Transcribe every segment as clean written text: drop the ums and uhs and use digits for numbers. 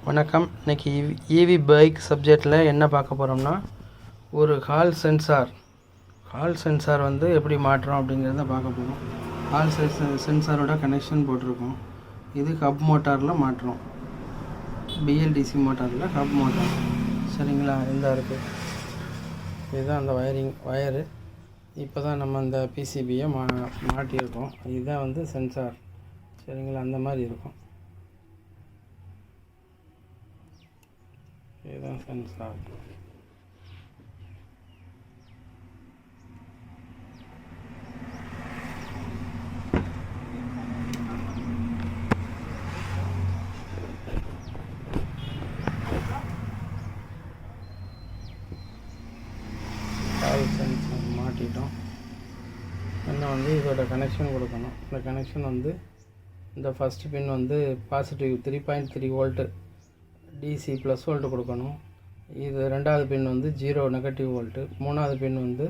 வணக்கம். இன்றைக்கி EV bike சப்ஜெக்டில் என்ன பார்க்க போகிறோம்னா, ஒரு ஹால் சென்சார் வந்து எப்படி மாட்டுறோம் அப்படிங்கிறத பார்க்க போகிறோம். ஹால் சென்சாரோட கனெக்ஷன் போட்டிருக்கோம். இது ஹப் மோட்டாரில் மாட்டுறோம். பிஎல்டிசி மோட்டாரில் ஹப் மோட்டார். சரிங்களா? இந்த இருக்குது. இதுதான் அந்த வயரு. இப்போ தான் நம்ம அந்த பிசிபியை மாட்டியிருக்கோம். இதுதான் வந்து சென்சார். சரிங்களா? அந்த மாதிரி இருக்கும். இதுதான் சென்சார். சென்சார் மாட்டிட்டோம். இன்னும் வந்து இதோட கனெக்ஷன் கொடுக்கணும். இந்த கனெக்ஷன் வந்து இந்த ஃபஸ்ட்டு பின் வந்து positive 3.3 volt DC plus volt கொடுக்கணும். இது ரெண்டாவது பின் வந்து 0 நெகட்டிவ் வோல்ட்டு. மூணாவது பின் வந்து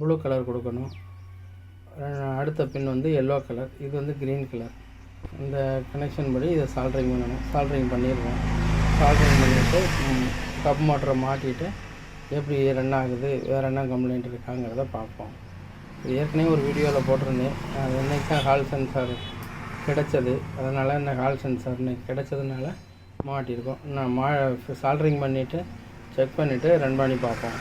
ப்ளூ கலர் கொடுக்கணும். அடுத்த பின் வந்து எல்லோ கலர். இது வந்து க்ரீன் கலர். இந்த கனெக்ஷன் படி இதை சால்ட்ரிங் பண்ணணும். சால்ட்ரிங் பண்ணிடுவோம். சால்ட்ரிங் பண்ணிவிட்டு கப் மோட்டரை மாட்டிட்டு எப்படி ரன் ஆகுது, வேறு என்ன கம்ப்ளைண்ட் இருக்காங்கிறத பார்ப்போம். இது ஏற்கனவே ஒரு வீடியோவில் போட்டிருந்தேன். அது என்னைக்கு தான் ஹால் சென்சார் கிடச்சது, அதனால் என்ன ஹால் சென்சார் இன்னைக்கு கிடச்சதுனால மாட்டியிருக்கோம். நான் சால்ட்ரிங் பண்ணிவிட்டு செக் பண்ணிவிட்டு ரன் பண்ணி பார்ப்போம்.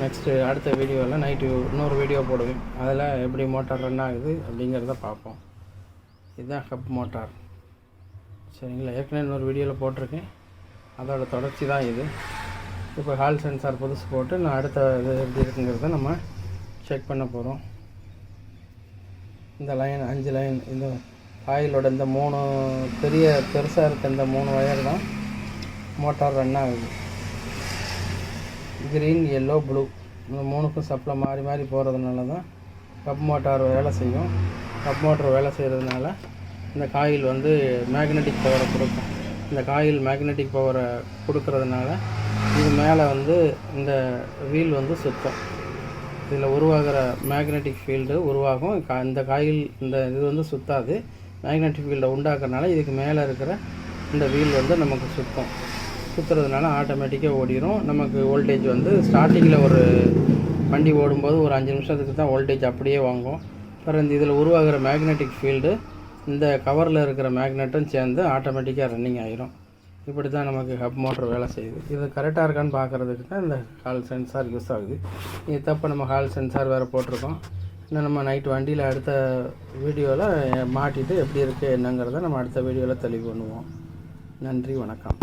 நெக்ஸ்ட்டு அடுத்த வீடியோவில் நைட்டு இன்னொரு வீடியோ போடுவேன். அதில் எப்படி மோட்டார் ரன் ஆகுது அப்படிங்கிறத பார்ப்போம். இதுதான் ஹப் மோட்டார். சரிங்களா? ஏற்கனவே இன்னொரு வீடியோவில் போட்டிருக்கேன். அதோட தொடர்ச்சி தான் இது. இப்போ ஹால் சென்சார் புதுசு போட்டு நான் அடுத்த இது எப்படி இருக்குங்கிறத நம்ம செக் பண்ண போகிறோம். இந்த லைன் 5 லைன், இந்த ஆயிலோட இந்த 3 பெருசாக இருக்க இந்த 3 வயர் தான் மோட்டார் ரன் ஆகுது. க்ரீன், எல்லோ, ப்ளூ இந்த 3க்கும் சப்ளை மாறி மாறி போகிறதுனால தான் கப் மோட்டார் வேலை செய்யும். கப் மோட்டார் வேலை செய்கிறதுனால இந்த காயில் வந்து மேக்னெட்டிக் பவரை கொடுக்கும். இந்த காயில் மேக்னெட்டிக் பவரை கொடுக்கறதுனால இது மேலே வந்து இந்த வீல் வந்து சுத்தம். இதில் உருவாகிற மேக்னெட்டிக் ஃபீல்டு உருவாகும். இந்த காயில் இந்த இது வந்து சுத்தாது. மேக்னெட்டிக் ஃபீல்டை உண்டாக்குறதுனால இதுக்கு மேலே இருக்கிற இந்த வீல் வந்து நமக்கு சுற்றுறதுனால ஆட்டோமேட்டிக்காக ஓடிடும். நமக்கு வோல்டேஜ் வந்து ஸ்டார்டிங்கில் ஒரு வண்டி ஓடும்போது ஒரு 5 நிமிஷத்துக்கு தான் வோல்டேஜ் அப்படியே வாங்கும். அப்புறம் இந்த இதில் உருவாகிற மேக்னெட்டிக் ஃபீல்டு இந்த கவரில் இருக்கிற மேக்னெட்டும் சேர்ந்து ஆட்டோமேட்டிக்காக ரன்னிங் ஆகிரும். இப்படி தான் நமக்கு ஹப் மோட்டர் வேலை செய்யுது. இது கரெக்டாக இருக்கான்னு பார்க்குறதுக்கு தான் இந்த ஹால் சென்சார் யூஸ் ஆகுது. இது தப்பு நம்ம ஹால் சென்சார் வேறு போட்டிருக்கோம். இன்னும் நம்ம நைட் வண்டியில் அடுத்த வீடியோவில் மாட்டிட்டு எப்படி இருக்குது என்னங்கிறத நம்ம அடுத்த வீடியோவில் தெளிவு பண்ணுவோம். நன்றி, வணக்கம்.